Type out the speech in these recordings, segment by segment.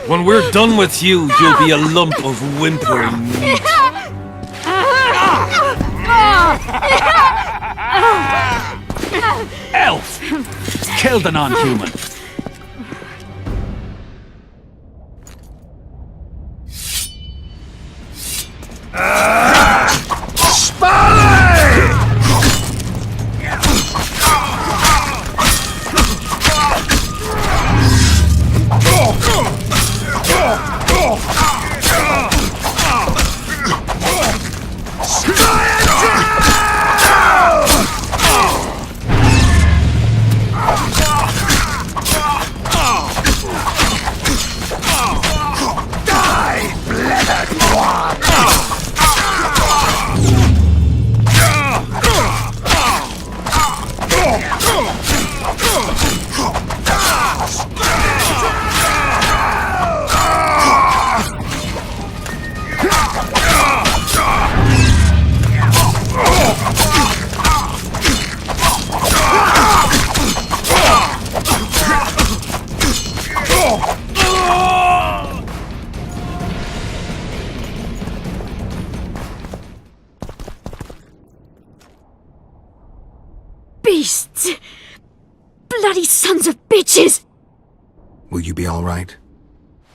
When we're done with you, you'll be a lump of whimpering meat. Elf! Kill the non-human. Beasts! Bloody sons of bitches! Will you be all right?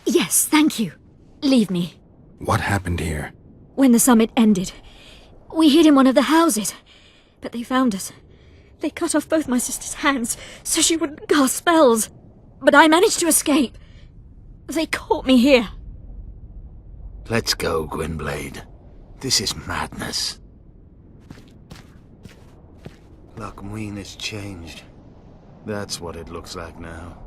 Yes, thank you. Leave me. What happened here? When the summit ended, we hid in one of the houses, but they found us. They cut off both my sister's hands so she wouldn't cast spells, but I managed to escape. They caught me here. Let's go, Gwynblade. This is madness. Lochmuin has changed. That's what it looks like now.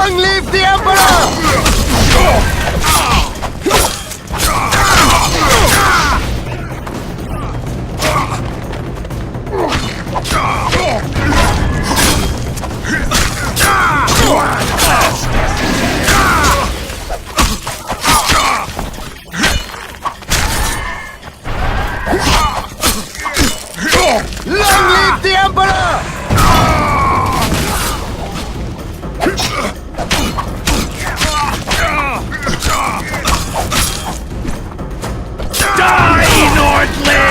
Long live the Emperor! Long live the Emperor! Die, Nordling!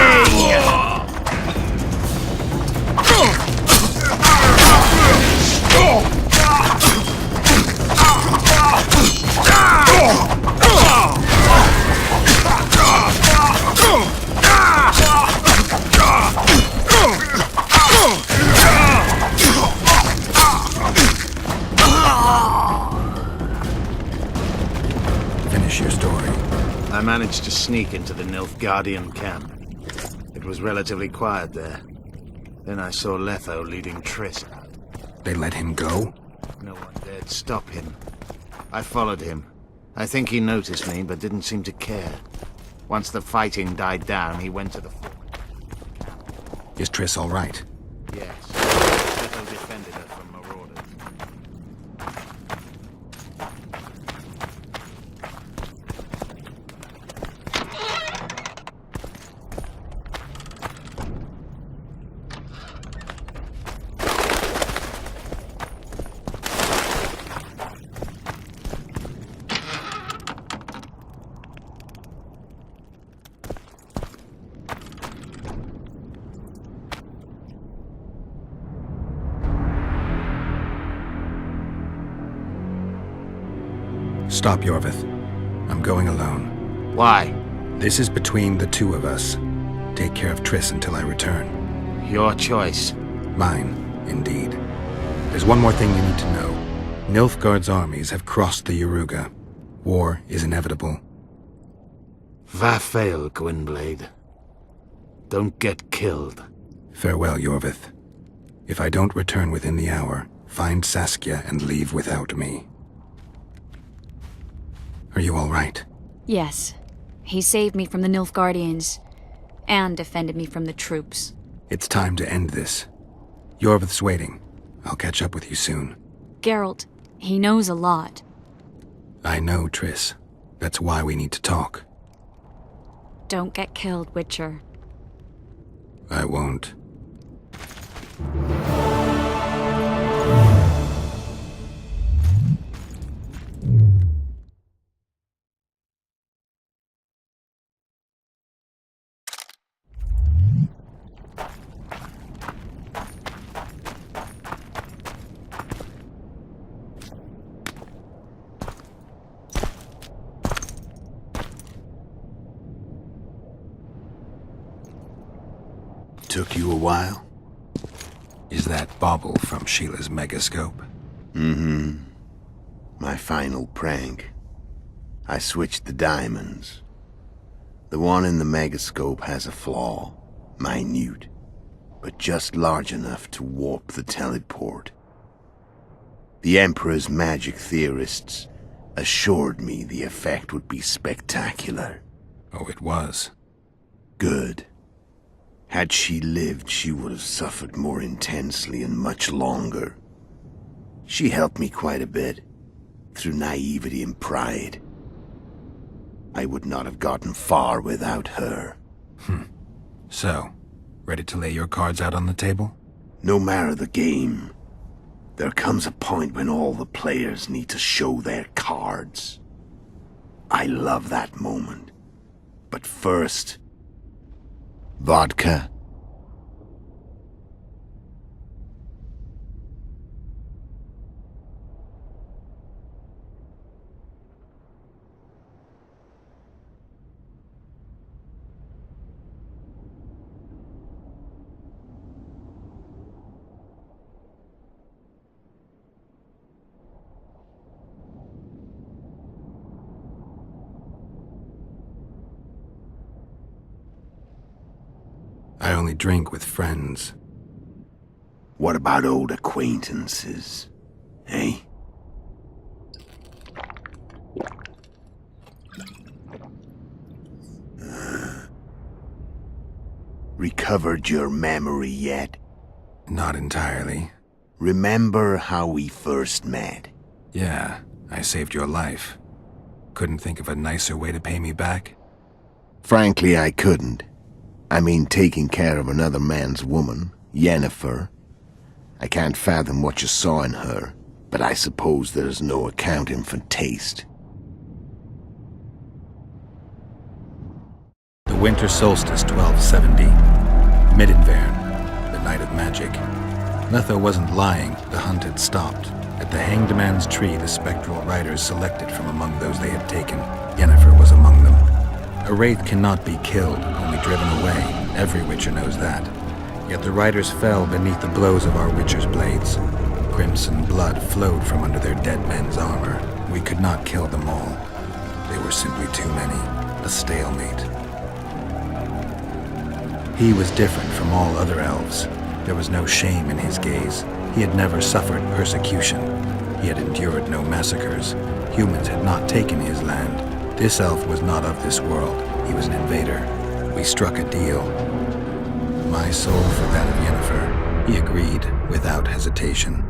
Finish your story. I managed to sneak into the Nilfgaardian camp. It was relatively quiet there. Then I saw Letho leading Triss out. They let him go? No one dared stop him. I followed him. I think he noticed me, but didn't seem to care. Once the fighting died down, he went to the fort. Is Triss all right? Yes. Letho defended her from marauders. Stop, Yorvith. I'm going alone. Why? This is between the two of us. Take care of Triss until I return. Your choice. Mine, indeed. There's one more thing you need to know. Nilfgaard's armies have crossed the Yaruga. War is inevitable. Vafail, Gwynblade. Don't get killed. Farewell, Yorvith. If I don't return within the hour, find Saskia and leave without me. Are you all right? Yes. He saved me from the Nilfgaardians, and defended me from the troops. It's time to end this. Yorvith's waiting. I'll catch up with you soon. Geralt, he knows a lot. I know, Triss. That's why we need to talk. Don't get killed, Witcher. I won't. Took you a while? Is that bauble from Sheila's megascope? Mm-hmm. My final prank. I switched the diamonds. The one in the megascope has a flaw. Minute. But just large enough to warp the teleport. The Emperor's magic theorists assured me the effect would be spectacular. Oh, it was. Good. Had she lived, she would have suffered more intensely and much longer. She helped me quite a bit, through naivety and pride. I would not have gotten far without her. So, ready to lay your cards out on the table? No matter the game, there comes a point when all the players need to show their cards. I love that moment. But first... vodka. I only drink with friends. What about old acquaintances? Eh? recovered your memory yet? Not entirely. Remember how we first met? Yeah, I saved your life. Couldn't think of a nicer way to pay me back? Frankly, I couldn't. I mean, taking care of another man's woman, Yennefer. I can't fathom what you saw in her, but I suppose there's no accounting for taste. The winter solstice 1270. Middenvern, the night of magic. Letho wasn't lying, the hunt had stopped. At the Hanged Man's Tree, the spectral riders selected from among those they had taken. Yennefer was among them. A wraith cannot be killed, only driven away. Every witcher knows that. Yet the riders fell beneath the blows of our witcher's blades. Crimson blood flowed from under their dead men's armor. We could not kill them all. They were simply too many. A stalemate. He was different from all other elves. There was no shame in his gaze. He had never suffered persecution. He had endured no massacres. Humans had not taken his land. This elf was not of this world. He was an invader. We struck a deal. My soul for that of Yennefer. He agreed without hesitation.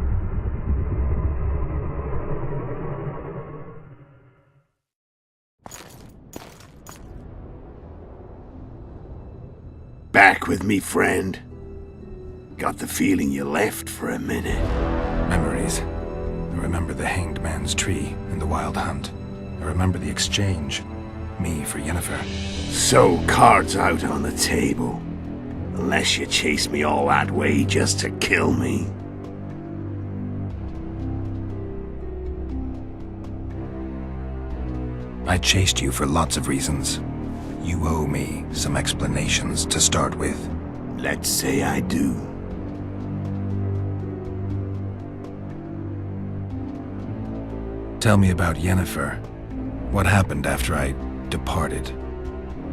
Back with me, friend. Got the feeling you left for a minute. Memories. I remember the Hanged Man's Tree and the Wild Hunt. I remember the exchange. Me for Yennefer. So, cards out on the table. Unless you chase me all that way just to kill me. I chased you for lots of reasons. You owe me some explanations to start with. Let's say I do. Tell me about Yennefer. What happened after I departed?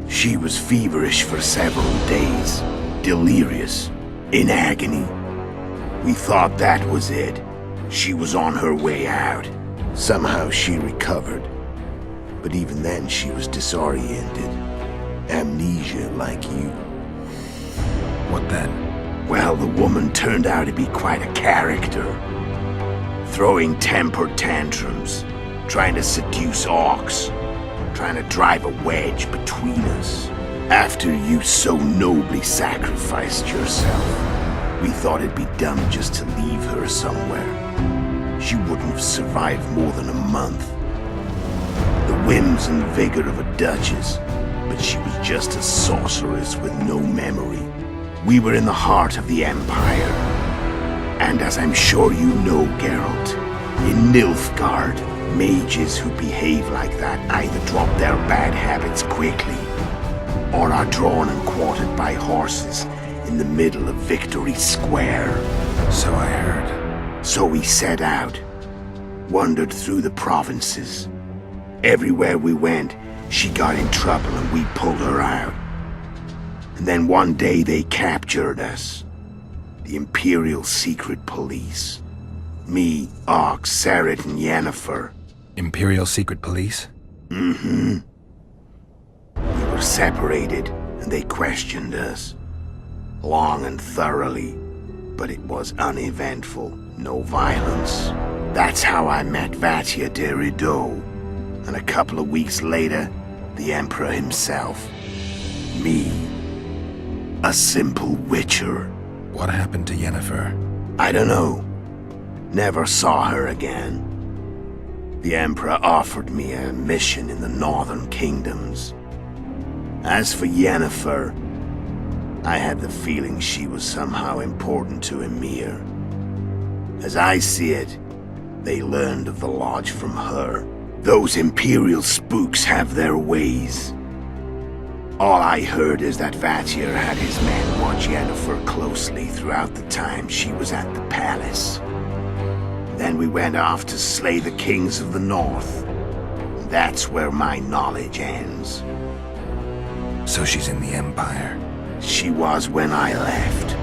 She was feverish for several days. Delirious. In agony. We thought that was it. She was on her way out. Somehow she recovered. But even then she was disoriented. Amnesia like you. What then? Well, the woman turned out to be quite a character. Throwing temper tantrums, trying to seduce orcs, trying to drive a wedge between us. After you so nobly sacrificed yourself, we thought it'd be dumb just to leave her somewhere. She wouldn't have survived more than a month. The whims and vigor of a duchess, but she was just a sorceress with no memory. We were in the heart of the Empire. And as I'm sure you know, Geralt, in Nilfgaard, mages who behave like that either drop their bad habits quickly, or are drawn and quartered by horses in the middle of Victory Square. So I heard. So we set out, wandered through the provinces. Everywhere we went, she got in trouble and we pulled her out. And then one day they captured us. The Imperial Secret Police. Me, Ox, Serret, and Yennefer. Imperial Secret Police? Mm-hmm. We were separated, and they questioned us. Long and thoroughly, but it was uneventful. No violence. That's how I met Vatia de Rideau. And a couple of weeks later, the Emperor himself. Me. A simple witcher. What happened to Yennefer? I don't know. Never saw her again. The Emperor offered me a mission in the northern kingdoms. As for Yennefer, I had the feeling she was somehow important to Emir. As I see it, they learned of the lodge from her. Those Imperial spooks have their ways. All I heard is that Vatir had his men watch Yennefer closely throughout the time she was at the palace. Then we went off to slay the kings of the north. That's where my knowledge ends. So she's in the Empire. She was when I left.